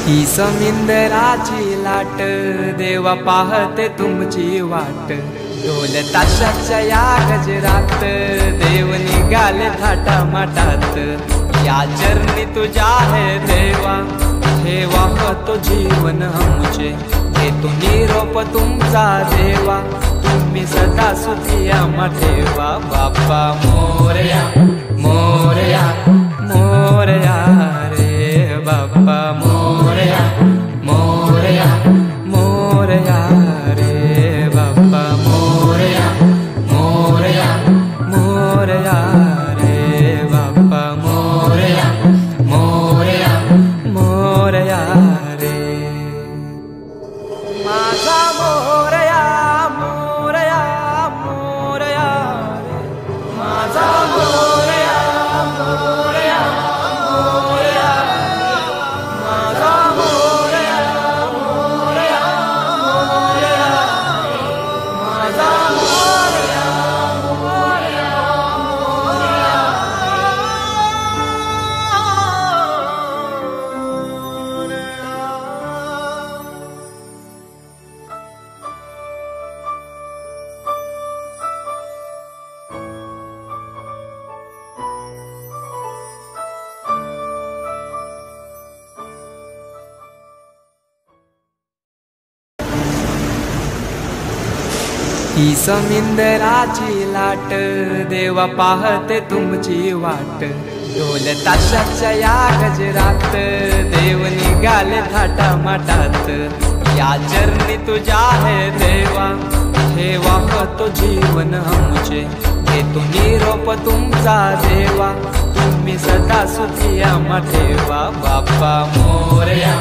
ही समिंदराची लाट देवा पाहते तुमची वाट। ढोल ताशाच्या या गजरात देव निघाले थाटा माटात। या चरणी तुझ्या है देवा ठेवा तो जीवन आमचे। घेतो निरोप तुमचा देवा तुम्ही सदा सुखिया ठेवा। बाप्पा मोरया मोरया मोरया रे बाप्पा मोरया मोरया मोरया रे बाप्पा मोरया मोरया मोरया रे बाप्पा मोरया मोरया मोरया रे माझा मोरया मोरया मोरया रे माझा मोरया मोरया मोरया माझा मोरया मोरया मोरया माझा मोरया मोरया ही समिंदराची लाट देवा पाहते तुमची वाट। ढोल ताशाच्या या गजरात देव निघाले थाटा माटात। या चरणी तुझ्या है देवा ठेवा तो जीवन आमचे। घेतो निरोप तुमचा देवा तुम्ही सदा सुखिया ठेवा। बाप्पा मोरया